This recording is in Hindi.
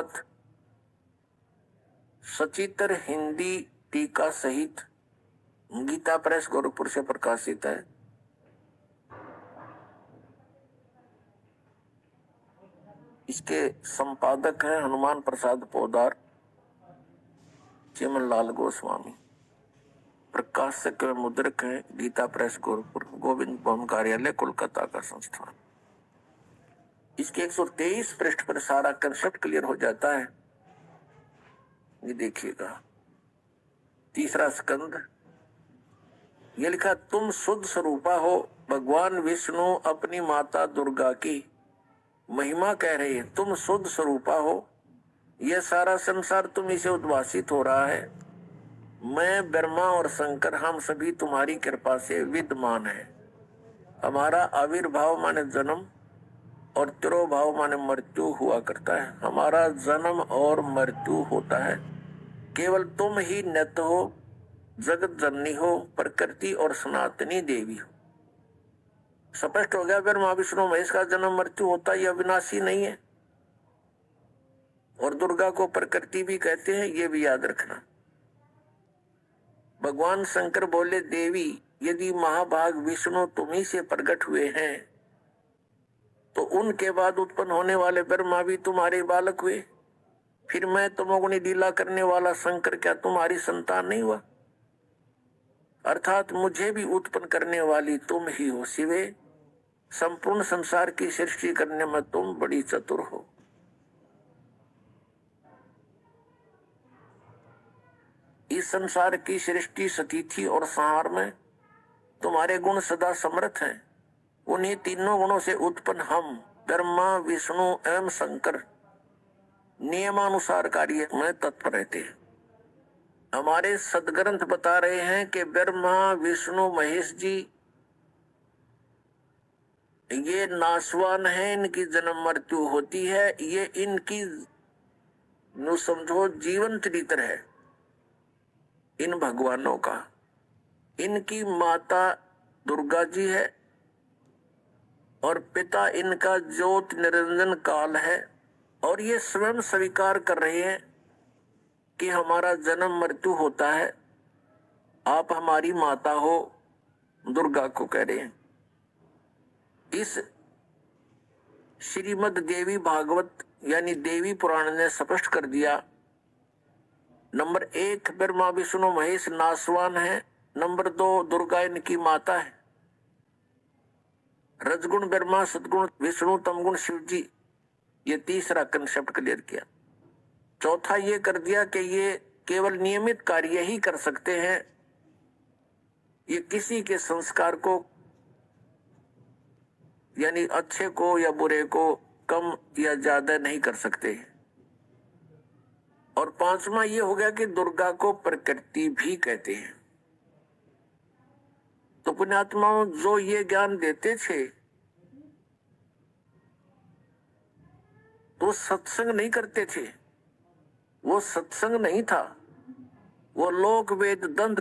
भागवत सचित्र हिंदी टीका सहित गीता प्रेस गोरखपुर से प्रकाशित है। इसके संपादक हैं हनुमान प्रसाद पोदार, चिमन लाल गोस्वामी। प्रकाशक व मुद्रक है गीता प्रेस गोरखपुर, गोविंद भवन कार्यालय कोलकाता का संस्थान। इसके 123 पृष्ठ पर सारा कंसेप्ट क्लियर हो जाता है। ये देखिएगा, तीसरा स्कंद, ये लिखा, तुम शुद्ध स्वरूपा हो। भगवान विष्णु अपनी माता दुर्गा की महिमा कह रहे हैं। तुम शुद्ध स्वरूपा हो, यह सारा संसार तुम इसे उद्भासित हो रहा है। मैं, ब्रह्मा और शंकर, हम सभी तुम्हारी कृपा से विद्यमान है। हमारा आविर्भाव माने जन्म और तिरोभाव माने मृत्यु हुआ करता है। हमारा जन्म और मृत्यु होता है। केवल तुम ही नित्य हो, जगत जननी हो, प्रकृति और सनातनी देवी हो। स्पष्ट हो गया, ब्रह्मा विष्णु महेश का जन्म मृत्यु होता, यह अविनाशी नहीं है। और दुर्गा को प्रकृति भी कहते हैं, ये भी याद रखना। भगवान शंकर बोले, देवी, यदि महाभाग विष्णु तुम्ही से प्रकट हुए हैं तो उनके बाद उत्पन्न होने वाले ब्रह्मा भी तुम्हारे बालक हुए। फिर मैं तमोगुणी लीला करने वाला शंकर क्या तुम्हारी संतान नहीं हुआ? अर्थात मुझे भी उत्पन्न करने वाली तुम ही हो। शिवे, संपूर्ण संसार की सृष्टि करने में तुम बड़ी चतुर हो। इस संसार की सृष्टि, स्थिति और संहार में तुम्हारे गुण सदा समर्थ हैं। उन्हीं तीनों गुणों से उत्पन्न हम, ब्रह्मा, विष्णु एवं शंकर, नियमानुसार कार्य में तत्पर रहते हैं। हमारे सदग्रंथ बता रहे हैं कि ब्रह्मा, विष्णु, महेश जी ये नाशवान है, इनकी जन्म मृत्यु होती है। ये इनकी नु समझो जीवन चरित्र है इन भगवानों का। इनकी माता दुर्गा जी है और पिता इनका ज्योत निरंजन काल है। और ये स्वयं स्वीकार कर रहे हैं कि हमारा जन्म मृत्यु होता है। आप हमारी माता हो, दुर्गा को कह रहे हैं। इस श्रीमद देवी भागवत यानी देवी पुराण ने स्पष्ट कर दिया। नंबर 1, ब्रह्मा विष्णु महेश नाशवान है। नंबर 2, दुर्गा इनकी माता है। रजगुण ब्रह्मा, सदगुण विष्णु, तमगुण शिव जी। ये तीसरा कंसेप्ट क्लियर किया। चौथा ये कर दिया कि ये केवल नियमित कार्य ही कर सकते हैं। ये किसी के संस्कार को यानी अच्छे को या बुरे को कम या ज्यादा नहीं कर सकते। और पांचवा ये हो गया कि दुर्गा को प्रकृति भी कहते हैं। तो पुण्यात्माओं, जो ये ज्ञान देते थे तो सत्संग नहीं करते थे। वो सत्संग नहीं था, वो लोक वेद दंत